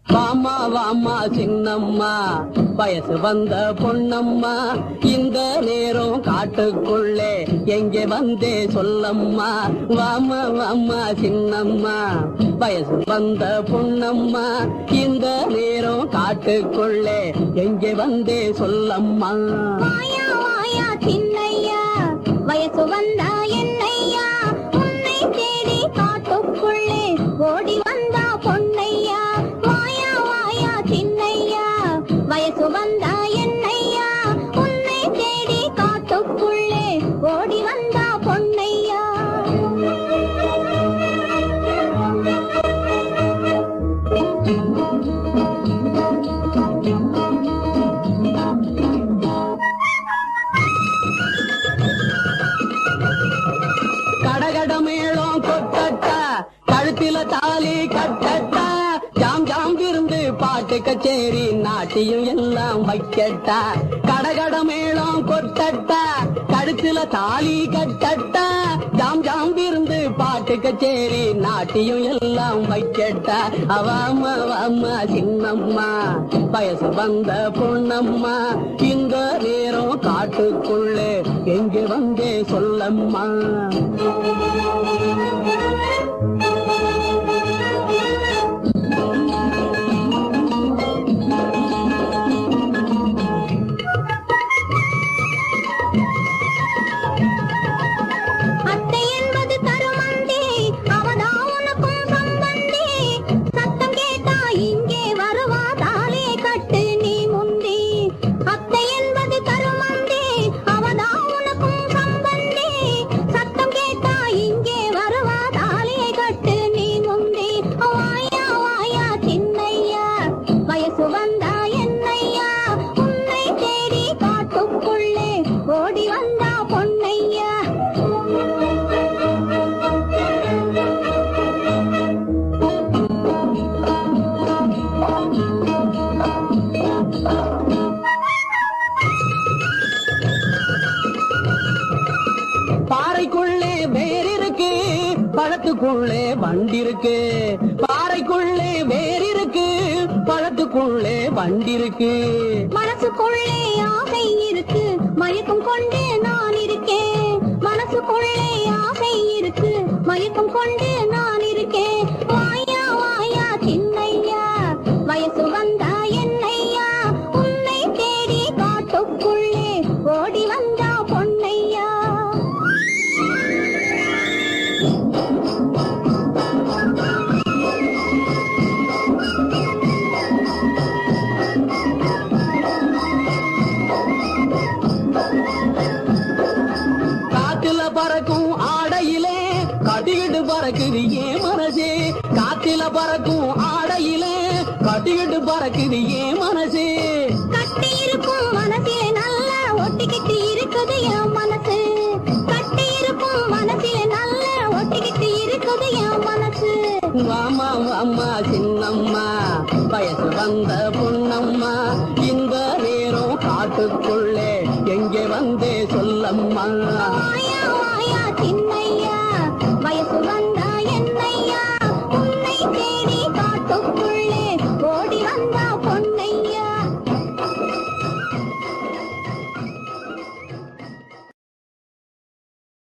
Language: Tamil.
வாமா வாமா சின்னம்மா வயசு வந்த பொன்னம்மா இந்த நேரம் காட்டுக்குள்ளே எங்கே வந்தே சொல்லம்மா. வாமா வாமா சின்னம்மா வயசு வந்த பொன்னம்மா இந்த நேரம் காட்டுக்குள்ளே எங்கே வந்தே சொல்லம்மா. வாயா வாயா சின்னையா வயசு வந்தா என்னையா உன்னை தேடி காட்டுக்குள்ளே ஓடி வந்தா பொன்னையா. வயசு வந்தா என்னையா உன்னை தேடி காட்டுக்குள்ளே ஓடி வந்தா பொன்னையா. கடகட மேளம் கொட்டட்டா கழுத்தில தாலி கட்டட்டா ஜாம் ஜாம் விருந்து பாட்டு கச்சேரி நாட்டியம் எல்லாம் வைக்கட்டா. கடகட மேளம் கொட்டட்டா கழுத்துல தாலி கட்டட்டா ஜாம் ஜாம் விருந்து பாட்டு கச்சேரி நாட்டியம் எல்லாம் வைக்கட்டா. அவாமா வாமா சின்னம்மா வயசு வந்த பொன்னம்மா இந்த நேரம் காட்டுக்குள்ளே எங்கே வந்தே சொல்லம்மா. ஓடி வந்தா பொன்னையா. பாறைக்குள்ளே வேர் இருக்கு பழத்துக்குள்ளே வண்டி இருக்கு. பாறைக்குள்ளே வேர் இருக்கு பழத்துக்குள்ளே வண்டி இருக்கு. மனசுக்குள்ளே ஆசை இருக்கு மயக்கம் கொண்டு நான் இருக்கேன். மனசுக்குள்ளே ஆசை இருக்கு மயக்கம் கொண்டு நான் இருக்கேன். வாயா வாயா சின்னையா வயசு வந்தா என்னையா உன்னை தேடி காட்டுக்குள்ளே ஓடி வந்தா பொன்னையா. பறக்கும் ஆடையிலே கட்டிக்கிட்டு பறக்குது ஏன் மனசே. காத்தில பறக்கும் ஆடையிலே கட்டிக்கிட்டு பறக்குது ஏன் மனசே. கட்டி இருக்கும் மனசிலே நல்லா ஒட்டிக்கிட்டு இருக்குது என் மனசு. கட்டி இருக்கும் மனசிலே நல்லா ஒட்டிக்கிட்டு இருக்குது என் மனசு. வாமா வாமா சின்னம்மா வயசு வந்த பொன்னம்மா இந்த நேரம் காட்டுக்குள்ளே எங்கே வந்தே சொல்லம்மா.